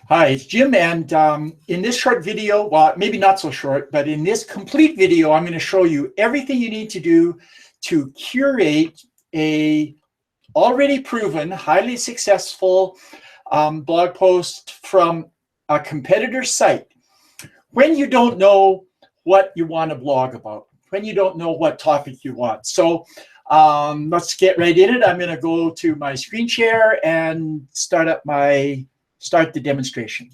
Hi, it's Jim, and in this short video, well, maybe not so short, but in this complete video, I'm going to show you everything you need to do to curate a already proven, highly successful blog post from a competitor's site when you don't know what you want to blog about, when you don't know what topic you want. So let's get right in it. I'm going to go to my screen share and start the demonstration.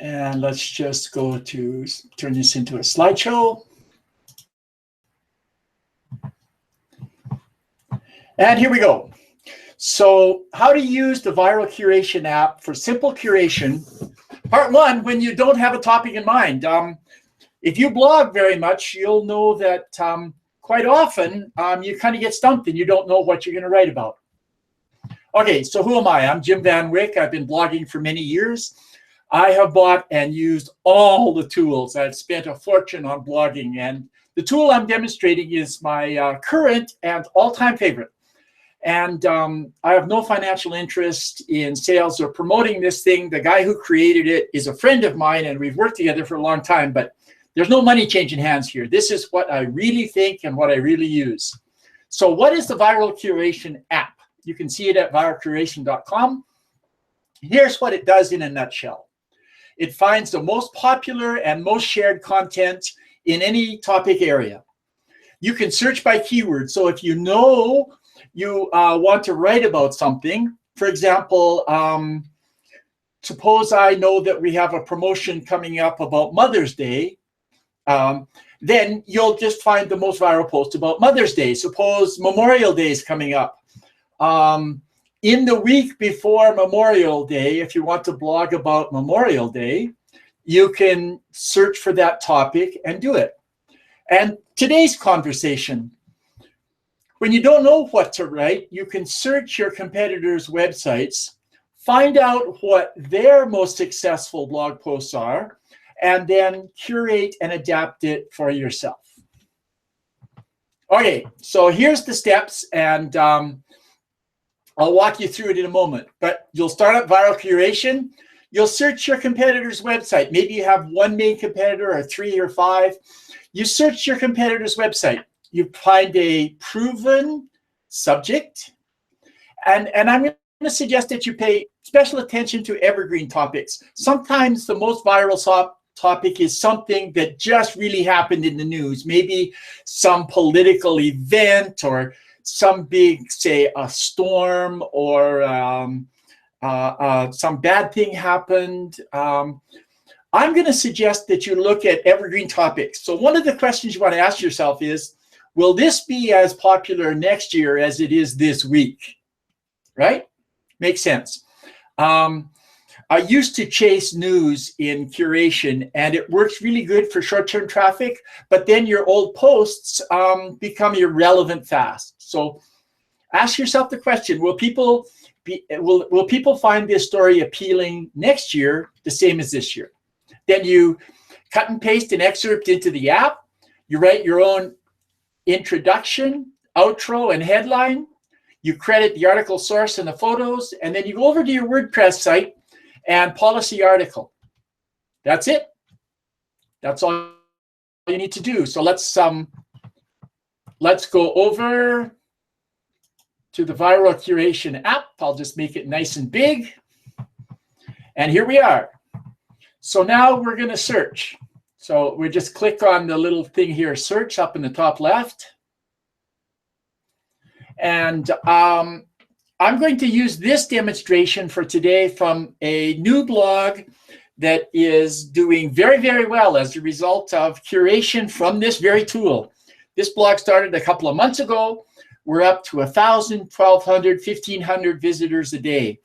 And let's just go to turn this into a slideshow. And here we go. So how to use the Viral Curation app for simple curation. Part one, when you don't have a topic in mind. If you blog very much, you'll know that quite often, you kind of get stumped and you don't know what you're going to write about. Okay, so who am I? I'm Jim Van Wyck. I've been blogging for many years. I have bought and used all the tools. I've spent a fortune on blogging, and the tool I'm demonstrating is my current and all-time favorite. And I have no financial interest in sales or promoting this thing. The guy who created it is a friend of mine, and we've worked together for a long time, but there's no money changing hands here. This is what I really think and what I really use. So what is the Viral Curation app? You can see it at viralcuration.com. Here's what it does in a nutshell. It finds the most popular and most shared content in any topic area. You can search by keyword. So if you know you want to write about something, for example, suppose I know that we have a promotion coming up about Mother's Day, then you'll just find the most viral post about Mother's Day. Suppose Memorial Day is coming up. In the week before Memorial Day, if you want to blog about Memorial Day, you can search for that topic and do it. And today's conversation, when you don't know what to write, you can search your competitors' websites, find out what their most successful blog posts are, and then curate and adapt it for yourself. Okay, so here's the steps, and I'll walk you through it in a moment. But you'll start at Viral Curation. You'll search your competitor's website. Maybe you have one main competitor or 3 or 5. You search your competitor's website. You find a proven subject. And I'm going to suggest that you pay special attention to evergreen topics. Sometimes the most viral topic is something that just really happened in the news. Maybe some political event or some big, say, a storm or some bad thing happened. I'm going to suggest that you look at evergreen topics. So one of the questions you want to ask yourself is, will this be as popular next year as it is this week? Right? Makes sense. I used to chase news in Curation, and it works really good for short-term traffic, but then your old posts become irrelevant fast. So ask yourself the question, will people find this story appealing next year the same as this year? Then you cut and paste an excerpt into the app. You write your own introduction, outro, and headline. You credit the article source and the photos, and then you go over to your WordPress site and polish the article. That's it. That's all you need to do. So let's go over to the Viral Curation app. I'll just make it nice and big. And here we are. So now we're going to search. So we just click on the little thing here, search, up in the top left. And I'm going to use this demonstration for today from a new blog that is doing very, very well as a result of curation from this very tool. This blog started a couple of months ago. We're up to 1,000, 1,200, 1,500 visitors a day.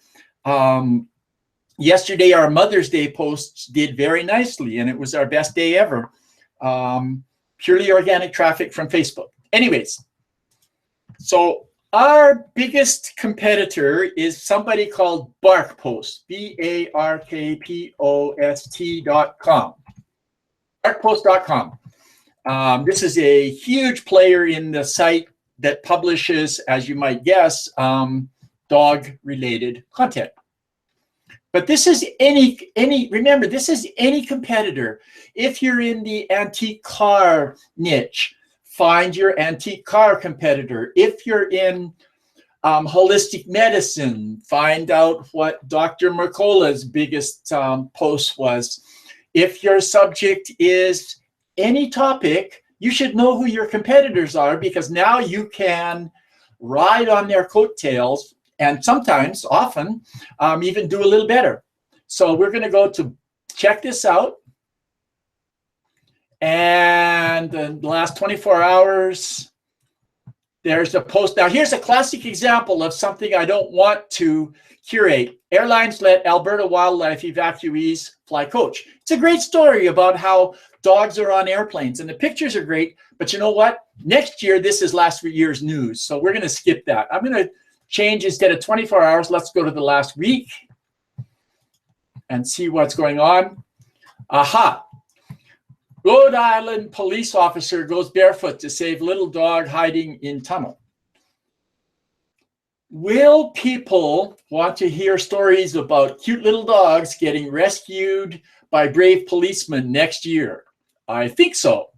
Yesterday, our Mother's Day posts did very nicely, and it was our best day ever. Purely organic traffic from Facebook. Anyways, so our biggest competitor is somebody called BarkPost, BARKPOST.com. BarkPost.com. This is a huge player in the site that publishes, as you might guess, dog-related content. But this is remember, this is any competitor. If you're in the antique car niche, find your antique car competitor. If you're in holistic medicine, find out what Dr. Mercola's biggest post was. If your subject is any topic, you should know who your competitors are, because now you can ride on their coattails and sometimes, often, even do a little better. So we're going to go to check this out. And in the last 24 hours, there's a post. Now, here's a classic example of something I don't want to curate. Airlines let Alberta wildlife evacuees fly coach. It's a great story about how dogs are on airplanes, and the pictures are great. But you know what? Next year, this is last year's news. So we're going to skip that. I'm going to change, instead of 24 hours, let's go to the last week and see what's going on. Aha. Rhode Island police officer goes barefoot to save little dog hiding in tunnel. Will people want to hear stories about cute little dogs getting rescued by brave policemen next year? I think so.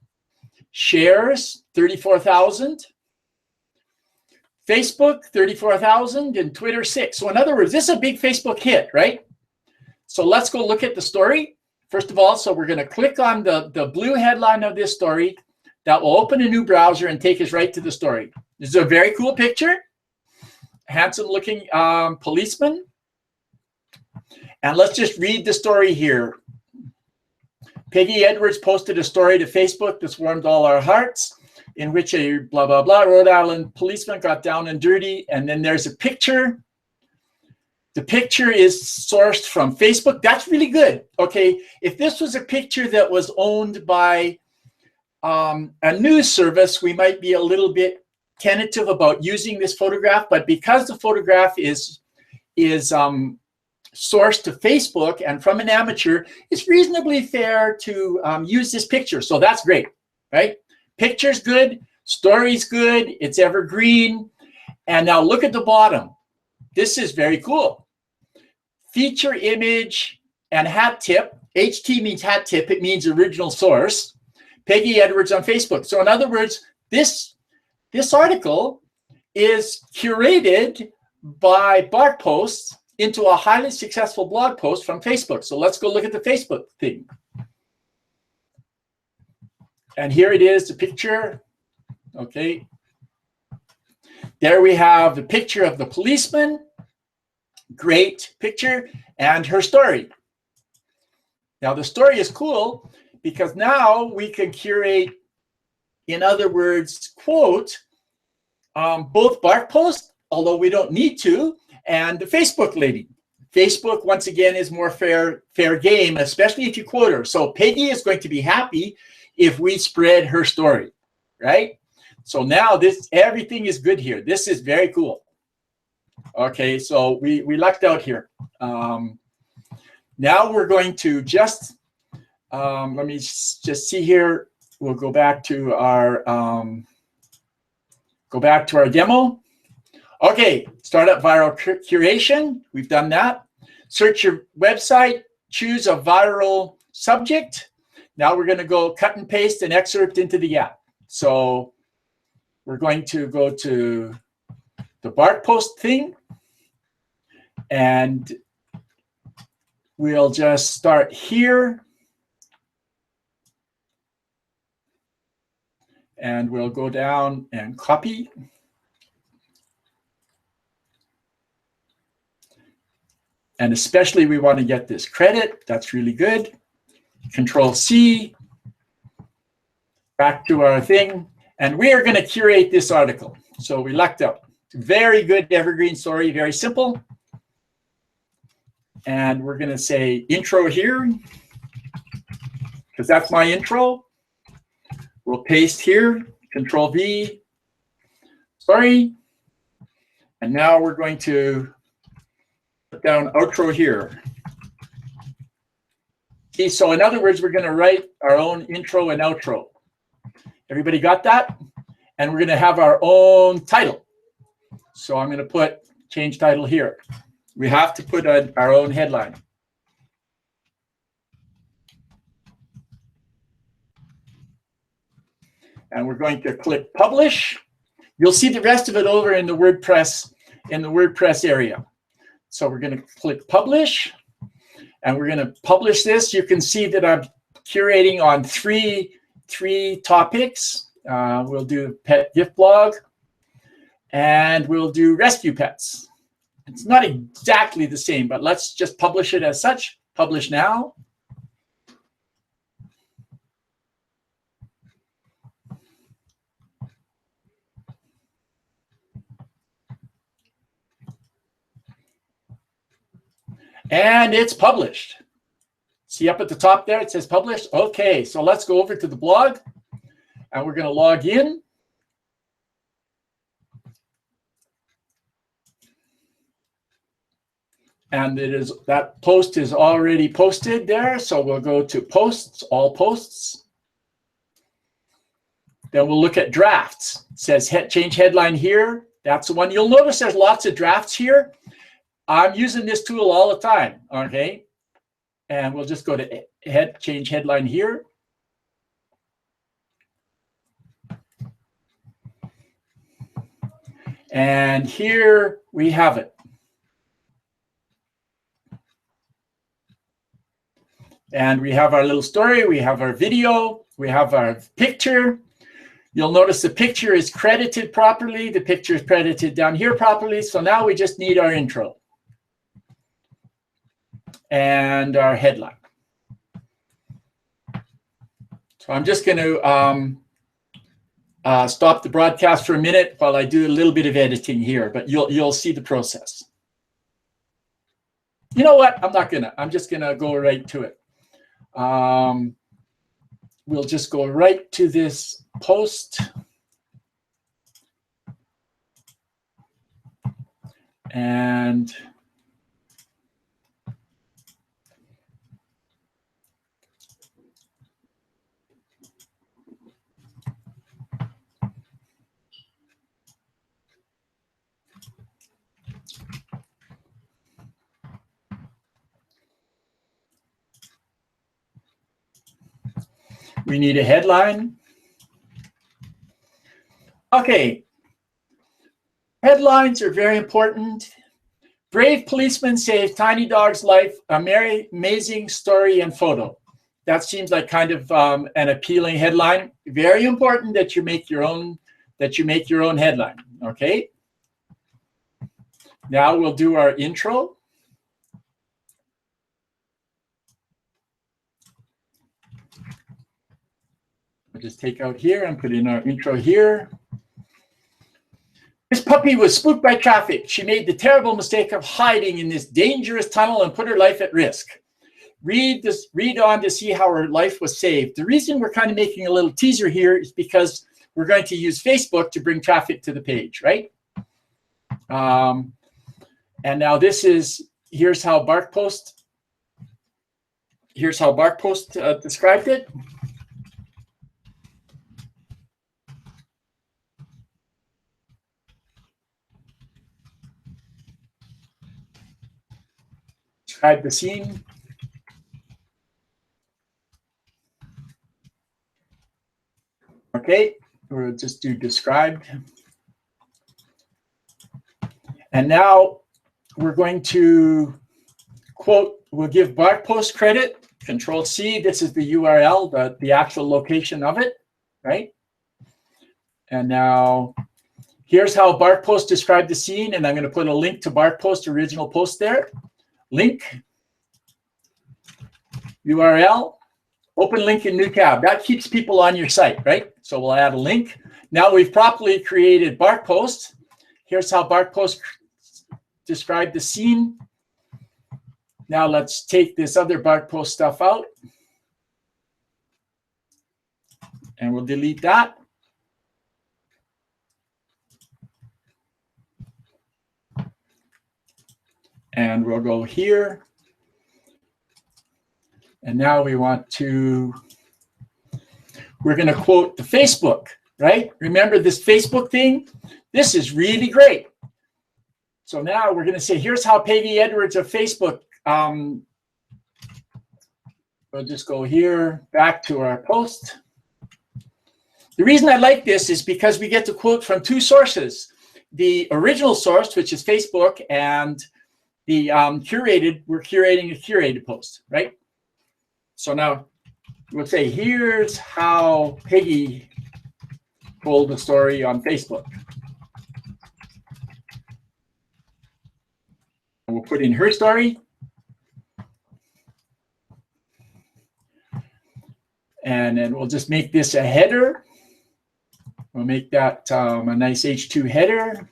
Shares, 34,000. Facebook, 34,000, and Twitter, 6. So in other words, this is a big Facebook hit, right? So let's go look at the story. First of all, so we're going to click on the blue headline of this story. That will open a new browser and take us right to the story. This is a very cool picture. Handsome looking policeman. And let's just read the story here. Peggy Edwards posted a story to Facebook that's warmed all our hearts, in which a blah, blah, blah Rhode Island policeman got down and dirty. And then there's a picture. The picture is sourced from Facebook. That's really good. Okay, if this was a picture that was owned by a news service, we might be a little bit tentative about using this photograph. But because the photograph is sourced to Facebook and from an amateur, it's reasonably fair to use this picture. So that's great, right? Picture's good, story's good, it's evergreen. And now look at the bottom. This is very cool. Feature image and hat tip. HT means hat tip. It means original source. Peggy Edwards on Facebook. So in other words, this article is curated by blog posts into a highly successful blog post from Facebook. So let's go look at the Facebook thing. And here it is, the picture. Okay. There we have the picture of the policeman. Great picture, and her story. Now the story is cool because now we can curate, in other words, quote, both blog posts, although we don't need to, and the Facebook lady. Facebook, once again, is more fair game, especially if you quote her. So Peggy is going to be happy if we spread her story, right? So now everything is good here. This is very cool. Okay, so we lucked out here. Now we're going to just, let me just see here. We'll go back to our demo. Okay, start up viral curation. We've done that. Search your website, choose a viral subject. Now we're going to go cut and paste an excerpt into the app. So we're going to go to the blog post thing, and we'll just start here, and we'll go down and copy. And especially we want to get this credit. That's really good. Control C, back to our thing. And we are going to curate this article. So we lucked out. Very good evergreen story, very simple. And we're going to say intro here, because that's my intro. We'll paste here, Control V, sorry. And now we're going to put down outro here. Okay, so in other words, we're going to write our own intro and outro. Everybody got that? and we're going to have our own title. So I'm going to put change title here. We have to put our own headline. And we're going to click publish. You'll see the rest of it over in the WordPress area. So we're going to click publish, and we're going to publish this. You can see that I'm curating on three topics. We'll do pet gift blog, and we'll do rescue pets. It's not exactly the same, but let's just publish it as such. Publish now. And it's published. See up at the top there, it says published. Okay, so let's go over to the blog, and we're going to log in. And that post is already posted there. So we'll go to posts, all posts. Then we'll look at drafts. It says change headline here. That's the one. You'll notice there's lots of drafts here. I'm using this tool all the time, okay? And we'll just go to change headline here. And here we have it. And we have our little story, we have our video, we have our picture. You'll notice the picture is credited properly. The picture is credited down here properly. So now we just need our intro and our headline. So I'm just going to stop the broadcast for a minute while I do a little bit of editing here, but you'll see the process. You know what? I'm just going to go right to it. We'll just go right to this post. And we need a headline. Okay. Headlines are very important. Brave policeman saves tiny dog's life, amazing story and photo. That seems like kind of an appealing headline. Very important that you make your own headline, okay? Now we'll do our intro. We'll just take out here and put in our intro here. This puppy was spooked by traffic. She made the terrible mistake of hiding in this dangerous tunnel and put her life at risk. Read on to see how her life was saved. The reason we're kind of making a little teaser here is because we're going to use Facebook to bring traffic to the page, right? And now here's how BarkPost described it. Describe the scene. Okay, we'll just do described. And now we're going to quote, we'll give BarkPost credit, Control C, this is the URL, the actual location of it, right? And now here's how BarkPost described the scene, and I'm going to put a link to BarkPost original post there. Link, URL, open link in new tab. That keeps people on your site, right? So we'll add a link. Now we've properly created BarkPost. Here's how BarkPost described the scene. Now let's take this other BarkPost stuff out. And we'll delete that. And we'll go here. And now we're going to quote the Facebook. right? Remember this Facebook thing? This is really great. So now we're going to say, here's how Peggy Edwards of Facebook. We'll just go here, back to our post. The reason I like this is because we get to quote from two sources. The original source, which is Facebook, and the curated, we're curating a curated post, right? So now we'll say, here's how Peggy told the story on Facebook. And we'll put in her story. And then we'll just make this a header. We'll make that a nice H2 header.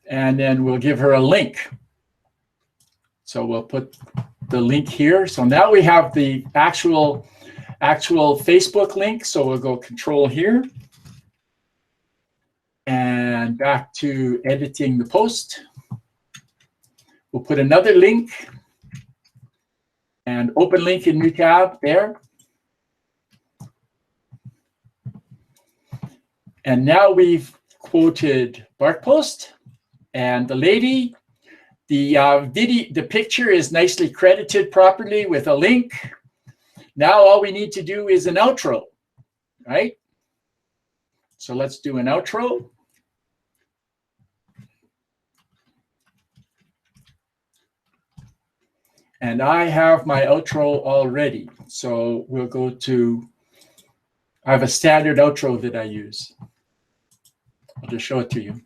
And then we'll give her a link. So we'll put the link here. So now we have the actual Facebook link. So we'll go Control here. And back to editing the post. We'll put another link. And open link in new tab there. And now we've quoted Bark Post, and the lady, the picture is nicely credited properly with a link. Now all we need to do is an outro, right? So let's do an outro. And I have my outro already. So we'll go to, I have a standard outro that I use. I'll just show it to you.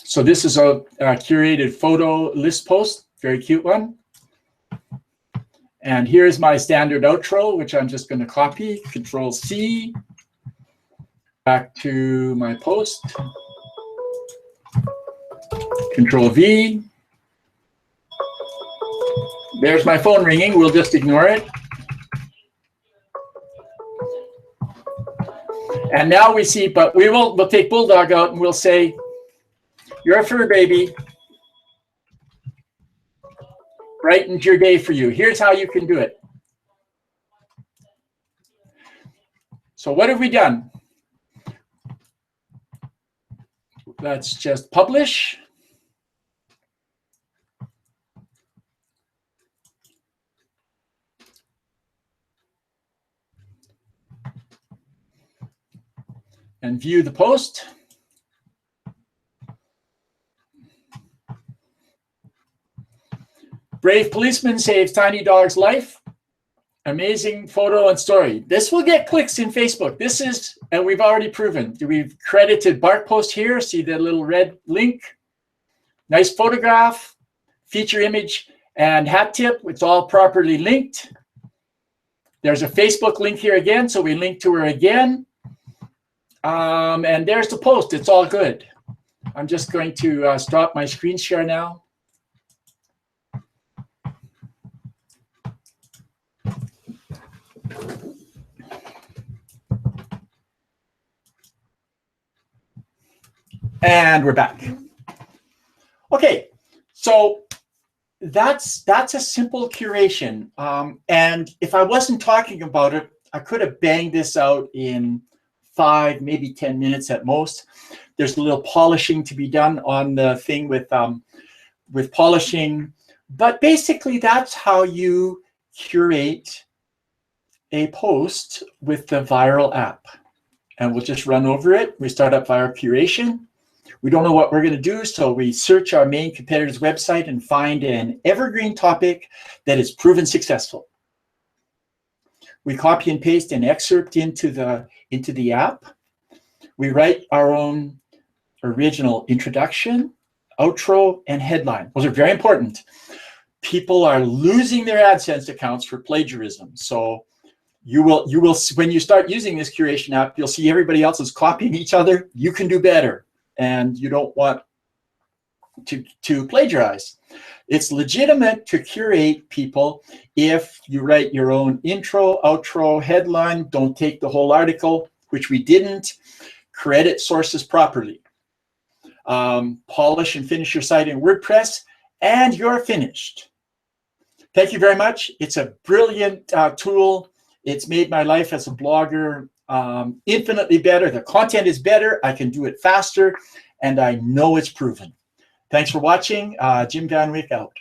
So this is a curated photo list post, very cute one. And here's my standard outro, which I'm just going to copy, Control C. Back to my post, Control V. There's my phone ringing. We'll just ignore it. And now we see, but we'll take Bulldog out and we'll say, you're a fur baby. Brightened your day for you. Here's how you can do it. So what have we done? Let's just publish. And view the post. Brave policeman saves tiny dog's life. Amazing photo and story. This will get clicks in Facebook. This is, and we've already proven. We've credited Bark Post here. See the little red link? Nice photograph, feature image, and hat tip. It's all properly linked. There's a Facebook link here again, so we link to her again. And there's the post. It's all good. I'm just going to stop my screen share now. And we're back. Okay, so that's a simple curation. And if I wasn't talking about it, I could have banged this out in 5, maybe 10 minutes at most. There's a little polishing to be done on the thing with polishing. But basically, that's how you curate a post with the Viral app. And we'll just run over it. We start up Viral Curation. We don't know what we're going to do, so we search our main competitor's website and find an evergreen topic that is proven successful. We copy and paste an excerpt into the app. We write our own original introduction, outro, and headline. Those are very important. People are losing their AdSense accounts for plagiarism. So you will when you start using this curation app, you'll see everybody else is copying each other. You can do better. And you don't want to plagiarize. It's legitimate to curate people if you write your own intro, outro, headline, don't take the whole article, which we didn't, credit sources properly. polish and finish your site in WordPress, and you're finished. Thank you very much. It's a brilliant tool. It's made my life as a blogger infinitely better. The content is better. I can do it faster, and I know it's proven. Thanks for watching. Jim Van Wyck out.